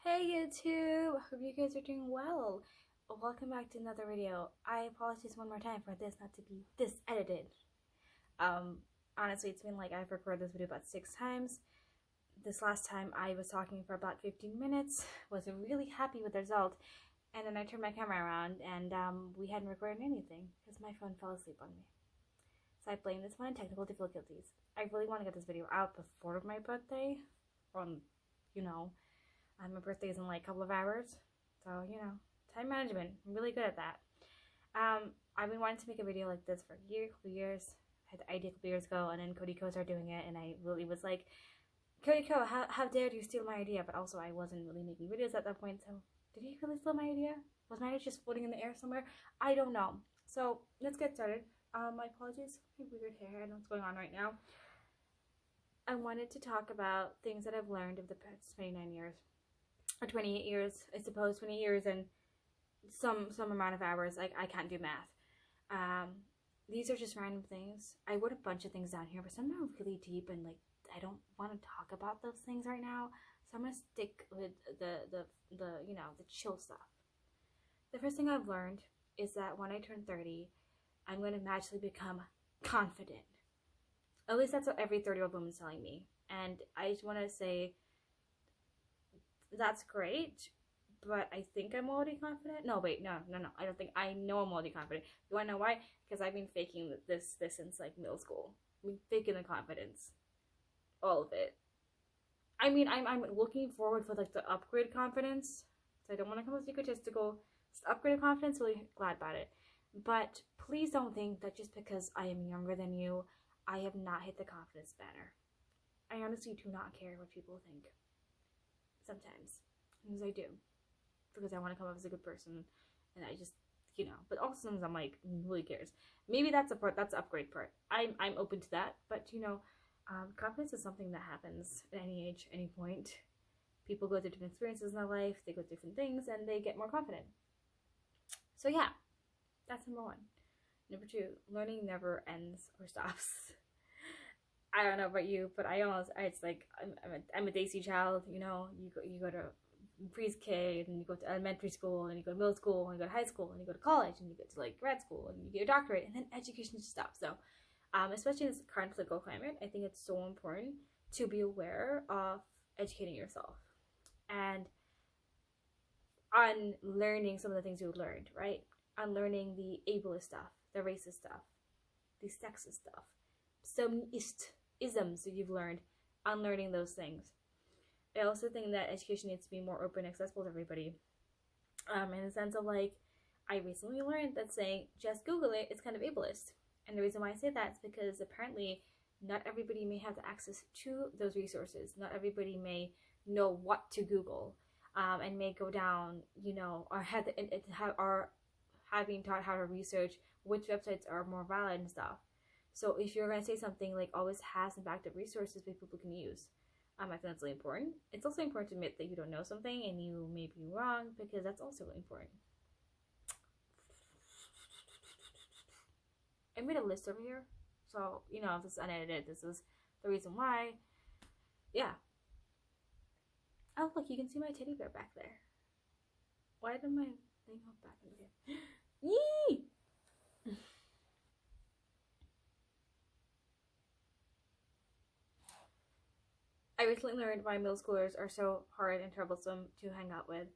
Hey YouTube! Hope you guys are doing well. Welcome back to another video. I apologize one more time for this not to be this edited. Honestly, it's been like I've recorded this video about 6 times. This last time I was talking for about 15 minutes, wasn't really happy with the result, and then I turned my camera around and we hadn't recorded anything because my phone fell asleep on me. So I blame this one on technical difficulties. I really want to get this video out before my birthday, my birthday is in like a couple of hours, so time management. I'm really good at that. I've been wanting to make a video like this for a couple years. I had the idea a couple years ago, and then Cody Co started doing it, and I really was like, Cody Co, how dare you steal my idea? But also, I wasn't really making videos at that point, so did he really steal my idea? Was my idea just floating in the air somewhere? I don't know. So let's get started. My apologies for my weird hair. I don't know what's going on right now. I wanted to talk about things that I've learned over the past 29 years. Or 28 years, I suppose, 20 years and some amount of hours. Like, I can't do math. These are just random things. I wrote a bunch of things down here, but some are really deep and like I don't want to talk about those things right now. So I'm gonna stick with the chill stuff. The first thing I've learned is that when I turn 30, I'm gonna magically become confident. At least that's what every 30-year-old woman's telling me. And I just want to say, that's great, but I think I'm already confident. No, wait, no. I don't think. I know I'm already confident. You wanna know why? Because I've been faking this since like middle school. I've been faking the confidence, all of it. I mean, I'm looking forward for like the upgrade confidence. So I don't want to come as egotistical. Just upgrade confidence. Really glad about it. But please don't think that just because I am younger than you, I have not hit the confidence banner. I honestly do not care what people think. Sometimes, because I do, because I want to come off as a good person, and I just, but also sometimes I'm like, who really cares? Maybe that's the part, that's the upgrade part. I'm open to that, but confidence is something that happens at any age, any point. People go through different experiences in their life, they go through different things, and they get more confident. So yeah, that's number one. Number two, learning never ends or stops. I don't know about you, but it's like I'm a Daisy child. You go to pre-K, and you go to elementary school, and you go to middle school, and you go to high school, and you go to college, and you go to like grad school, and you get your doctorate, and then education just stops. So, especially in this current political climate, I think it's so important to be aware of educating yourself and unlearning some of the things you've learned, right? Unlearning the ableist stuff, the racist stuff, the sexist stuff, some isms that you've learned, unlearning those things. I also think that education needs to be more open and accessible to everybody. In the sense of like, I recently learned that saying just Google it is kind of ableist. And the reason why I say that is because apparently not everybody may have the access to those resources. Not everybody may know what to Google, and may go down, or have been taught how to research which websites are more valid and stuff. So if you're going to say something, like, always have some backed up resources that people can use. I think that's really important. It's also important to admit that you don't know something and you may be wrong, because that's also really important. I made a list over here. So, if this is unedited, this is the reason why. Yeah. Oh, look, you can see my teddy bear back there. Why did my thing go back in here? Yee! I recently learned why middle schoolers are so hard and troublesome to hang out with.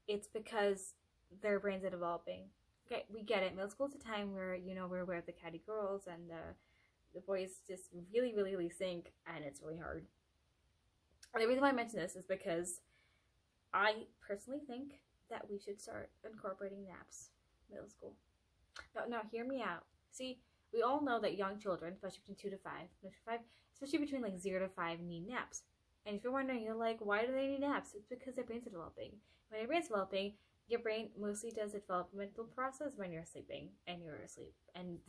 It's because their brains are developing. Okay, we get it. Middle school is a time where, we're aware of the catty girls and the boys just really sync, and it's really hard. And the reason why I mention this is because I personally think that we should start incorporating naps middle school. No, hear me out. See, we all know that young children, especially between 2 to 5, especially between like 0 to 5, need naps. And if you're wondering, you're like, why do they need naps? It's because their brains are developing. When your brain's developing, your brain mostly does the developmental process when you're sleeping and you're asleep. And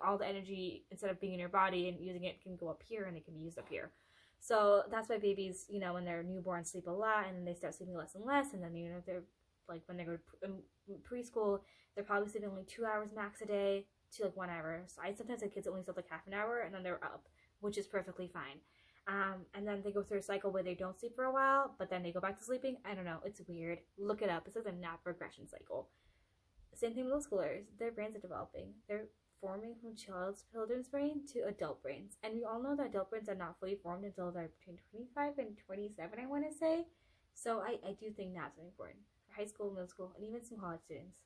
all the energy, instead of being in your body and using it, can go up here and it can be used up here. So that's why babies, when they're newborn, sleep a lot, and then they start sleeping less and less. And then, they're like, when they go to preschool, they're probably sleeping only 2 hours max a day to like 1 hour. So I sometimes have kids that only sleep like half an hour, and then they're up, which is perfectly fine. And then they go through a cycle where they don't sleep for a while, but then they go back to sleeping. I don't know. It's weird. Look it up. It's like a nap regression cycle. Same thing with middle schoolers. Their brains are developing. They're forming from children's brain to adult brains. And we all know that adult brains are not fully formed until they're between 25 and 27, I want to say. So I do think naps are important for high school, middle school, and even some college students.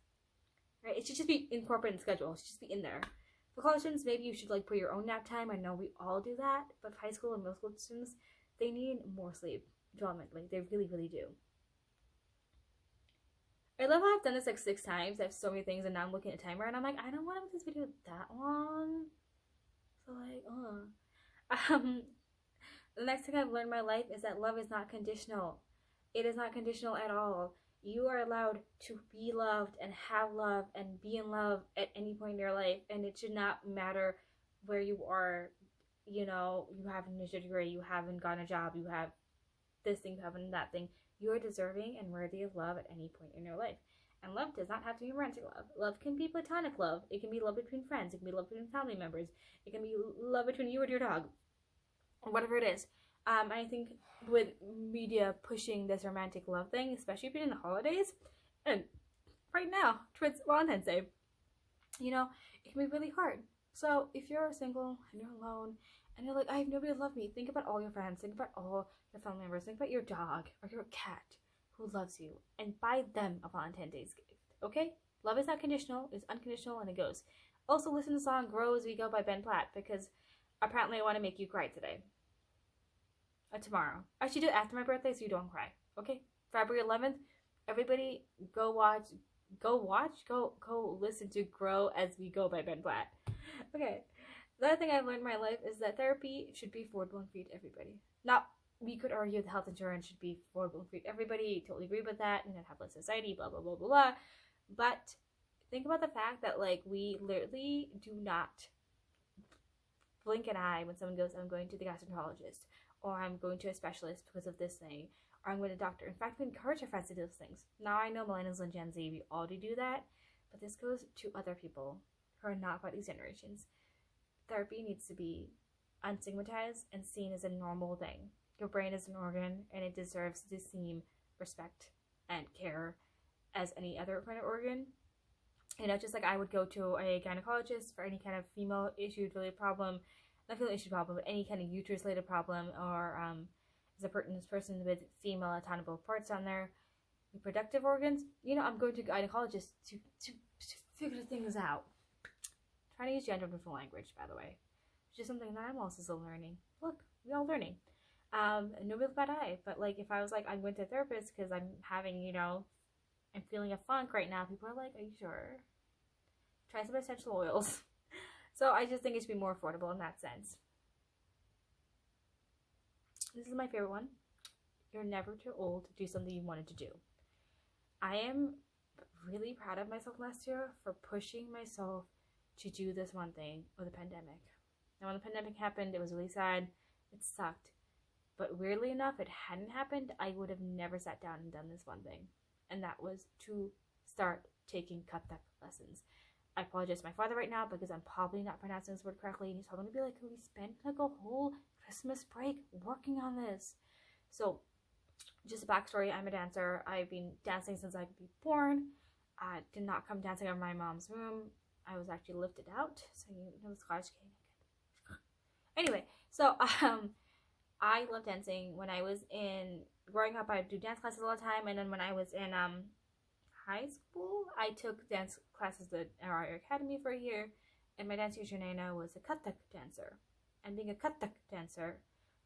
Right? It should just be incorporated in the schedule. It should just be in there. For college students, maybe you should like put your own nap time. I know we all do that, but for high school and middle school students, they need more sleep developmentally. They really, really do. I love how I've done this like 6 times. I have so many things, and now I'm looking at a timer, and I'm like, I don't want to make this video that long. So like, the next thing I've learned in my life is that love is not conditional. It is not conditional at all. You are allowed to be loved and have love and be in love at any point in your life, and it should not matter where you are. You know, you haven't finished a degree, you haven't gotten a job, you have this thing, you haven't that thing. You are deserving and worthy of love at any point in your life. And love does not have to be romantic love. Love can be platonic love. It can be love between friends. It can be love between family members. It can be love between you and your dog, or whatever it is. I think with media pushing this romantic love thing, especially between the holidays, and right now towards Valentine's Day, you know, it can be really hard. So if you're single and you're alone and you're like, I have nobody to love me, think about all your friends, think about all your family members, think about your dog or your cat who loves you, and buy them a Valentine's Day gift. Okay? Love is not conditional, it's unconditional, and it goes. Also, listen to the song Grow As We Go by Ben Platt, because apparently I want to make you cry today. Tomorrow. I should do it after my birthday so you don't cry. Okay? February 11th, everybody go listen to Grow As We Go by Ben Platt. Okay. The other thing I've learned in my life is that therapy should be affordable and free to everybody. Now, we could argue that health insurance should be affordable and free to everybody. Totally agree with that. And then have less society, blah, blah, blah, blah, blah. But think about the fact that, like, we literally do not blink an eye when someone goes, I'm going to the gastroenterologist, or I'm going to a specialist because of this thing, or I'm going to a doctor. In fact, we encourage our friends to do those things. Now, I know millennials and Gen Z, we already do that, but this goes to other people who are not by these generations. Therapy needs to be unstigmatized and seen as a normal thing. Your brain is an organ, and it deserves the same respect and care as any other kind of organ. You know, just like I would go to a gynecologist for any kind of female issue related problem, not female issue problem, but any kind of uterus related problem, or as a person with female anatomical parts on their reproductive organs. You know, I'm going to a gynecologist to figure things out. Trying to use gender neutral language, by the way, which is something that I'm also still learning. Look, we're all learning. Nobody with bad eye, but like if I was like, I went to a therapist because I'm having, you know, I'm feeling a funk right now, people are like, are you sure? Try some essential oils. So I just think it should be more affordable in that sense. This is my favorite one. You're never too old to do something you wanted to do. I am really proud of myself last year for pushing myself to do this one thing with the pandemic. Now when the pandemic happened, it was really sad. It sucked. But weirdly enough, if it hadn't happened, I would have never sat down and done this one thing. And that was to start taking Kathak lessons. I apologize to my father right now because I'm probably not pronouncing this word correctly. And he's probably going to be like, we spent like a whole Christmas break working on this. So just a backstory, I'm a dancer. I've been dancing since I could be born. I did not come dancing out of my mom's room. I was actually lifted out. So you know the Scottish game. Anyway, so I love dancing. When I was growing up, I would do dance classes all the time. And then when I was in high school, I took dance classes at our academy for a year. And my dance teacher, Nana, was a Kathak dancer. And being a Kathak dancer,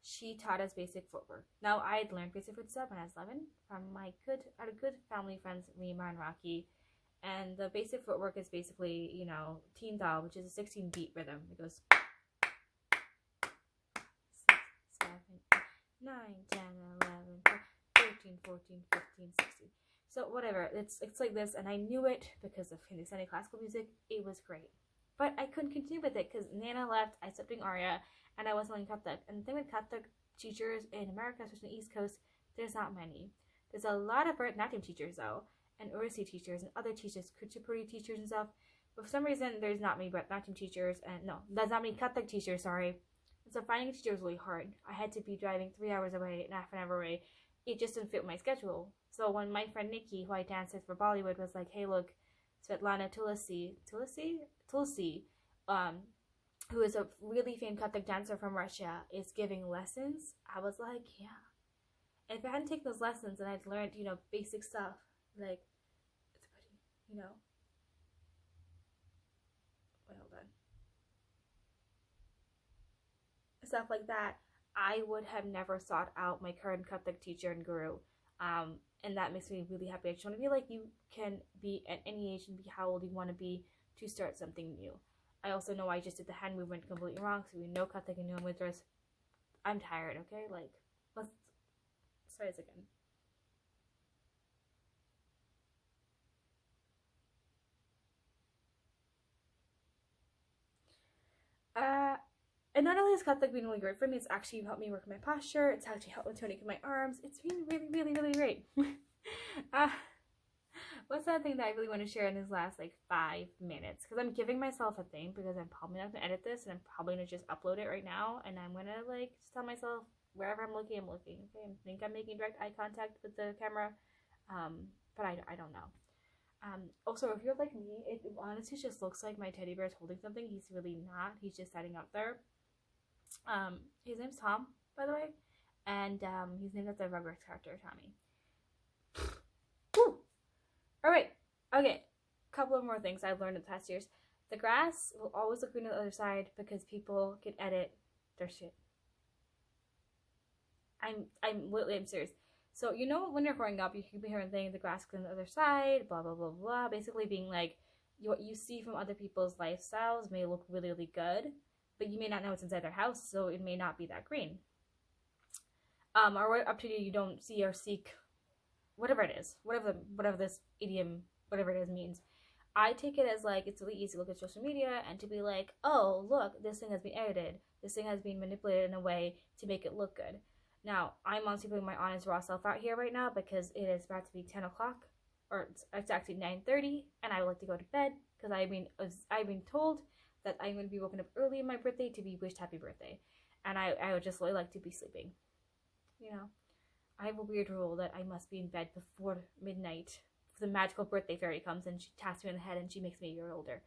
she taught us basic footwork. Now, I had learned basic footstep when I was 11 from my good family friends, Rima and Rocky. And the basic footwork is basically, you know, Teen Dal, which is a 16-beat rhythm. It goes 6, 7, 8, 9, 10, 11, 12, 13, 14, 15, 16. So whatever, it's like this, and I knew it because of Hindustani classical music. It was great. But I couldn't continue with it because Nana left, I stopped doing aria, and I wasn't learning Kathak. And the thing with Kathak teachers in America, especially the East Coast, there's not many. There's a lot of Bharatanatyam teachers though, and Odissi teachers, and other teachers, Kuchipudi teachers and stuff. But for some reason, there's not many Bharatanatyam teachers, and no, there's not many Kathak teachers, sorry. So finding a teacher was really hard. I had to be driving 3 hours away and half an hour away. It just didn't fit my schedule. So when my friend Nikki, who I danced with for Bollywood, was like, "Hey, look, Svetlana Tulsi, who is a really famed Kathak dancer from Russia, is giving lessons," I was like, "Yeah." And if I hadn't taken those lessons and I'd learned, basic stuff like, you know, wait, hold on, stuff like that, I would have never sought out my current Kathak teacher and guru. And that makes me really happy. I just want to be like, you can be at any age and be how old you want to be to start something new. I also know I just did the hand movement completely wrong, so we know Kathak and no mudras. I'm tired, okay? Like, let's try this again. And not only has Kathak been really great for me, it's actually helped me work my posture. It's actually helped me tonic my arms. It's been really, really, really great. What's that thing that I really want to share in these last 5 minutes? Because I'm giving myself a thing because I'm probably not gonna edit this and I'm probably gonna just upload it right now, and I'm gonna just tell myself wherever I'm looking, I'm looking. Okay, I think I'm making direct eye contact with the camera, but I don't know. Also, if you're like me, it honestly just looks like my teddy bear is holding something. He's really not. He's just sitting up there. His name's Tom, by the way, and he's named after the Rugrats character Tommy. Woo! All right, okay. Couple of more things I've learned in the past years. The grass will always look green on the other side because people can edit their shit. I'm serious. So when you're growing up, you keep hearing things, the grass is on the other side, blah blah blah blah. Basically, being like, what you see from other people's lifestyles may look really really good, but you may not know what's inside their house, so it may not be that green. Or up to you, you don't see or seek, whatever it is, whatever this idiom, whatever it is means. I take it as it's really easy to look at social media and to be like, oh look, this thing has been edited, this thing has been manipulated in a way to make it look good. Now, I'm honestly putting my honest raw self out here right now because it is about to be 10 o'clock, or it's actually 9:30, and I would like to go to bed because I've been told that I'm going to be woken up early in my birthday to be wished happy birthday, and I would just really like to be sleeping. I have a weird rule that I must be in bed before midnight. The magical birthday fairy comes and she taps me on the head and she makes me a year older.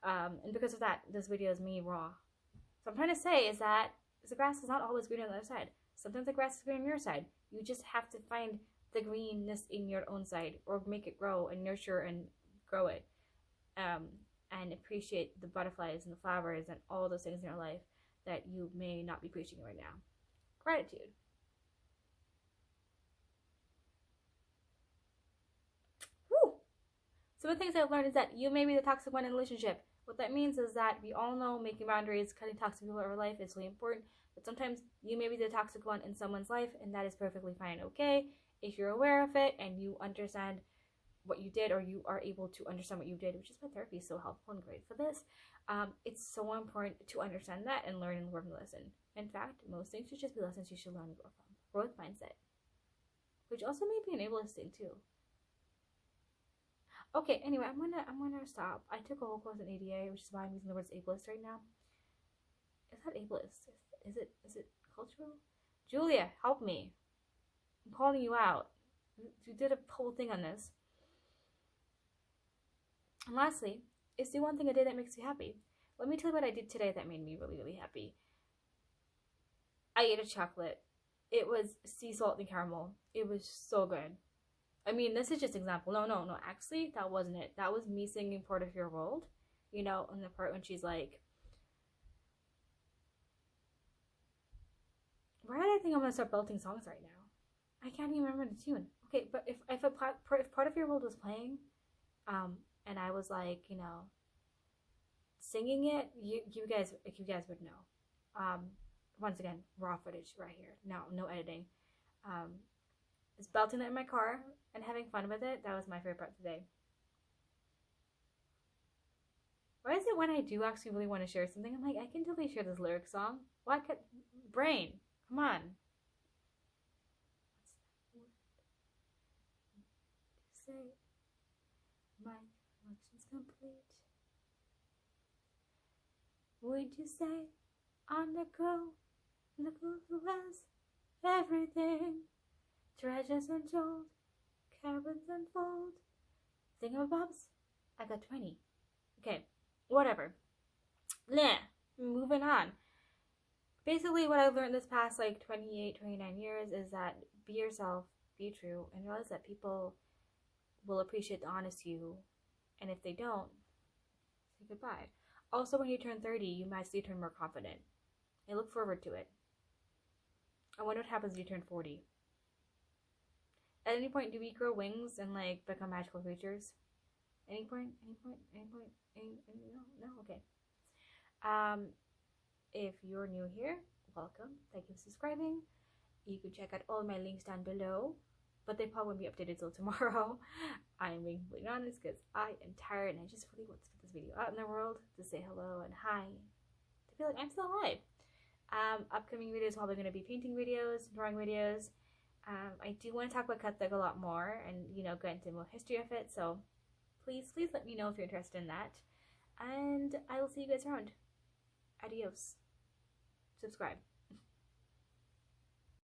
And because of that, this video is me raw. So I'm trying to say is that the grass is not always green on the other side. Sometimes the grass is green on your side. You just have to find the greenness in your own side, or make it grow and nurture and grow it. And appreciate the butterflies and the flowers and all those things in your life that you may not be appreciating right now. Gratitude. Woo! Some of the things I've learned is that you may be the toxic one in a relationship. What that means is that we all know making boundaries, cutting toxic people out of our life is really important. But sometimes you may be the toxic one in someone's life, and that is perfectly fine and okay if you're aware of it and you understand what you did, or you are able to understand what you did, which is why therapy is so helpful and great for this. It's so important to understand that and learn and learn the lesson. In fact, most things should just be lessons you should learn and grow from. Growth mindset, which also may be an ableist thing too. Okay, anyway, I'm gonna stop. I took a whole course in ADA, which is why I'm using the words ableist right now. Is that ableist? Is it cultural? Julia, help me. I'm calling you out. You did a whole thing on this. And lastly, is do one thing a day that makes you happy. Let me tell you what I did today that made me really, really happy. I ate a chocolate. It was sea salt and caramel. It was so good. I mean, this is just an example. No. Actually, that wasn't it. That was me singing Part of Your World. In the part when she's like, why did I think I'm going to start belting songs right now? I can't even remember the tune. Okay, but if Part of Your World was playing, and I was like, singing it, you guys would know. Once again, raw footage right here. No editing. Just belting it in my car and having fun with it. That was my favorite part today. Why is it when I do actually really want to share something, I'm like, I can totally share this lyric song. Why can't brain? Come on. Say my collection's complete. Would you say I'm the girl who has everything. Treasures untold, carrots unfold. Thingamabobs, I got 20. Okay, whatever. Nah, moving on. Basically, what I've learned this past like 28, 29 years is that be yourself, be true, and realize that people will appreciate the honest you, and if they don't, say goodbye. Also, when you turn 30, you magically turn more confident. I look forward to it. I wonder what happens when you turn 40. At any point, do we grow wings and like become magical creatures? Any point? No? Okay. If you're new here, welcome. Thank you for subscribing. You can check out all my links down below, but they probably won't be updated till tomorrow. I'm being completely honest because I am tired and I just really want to get this video out in the world to say hello and hi, to feel like I'm still alive. Upcoming videos probably going to be painting videos, drawing videos. I do want to talk about Kathak a lot more and, you know, get into more history of it. So please let me know if you're interested in that. And I will see you guys around. Adios. Subscribe.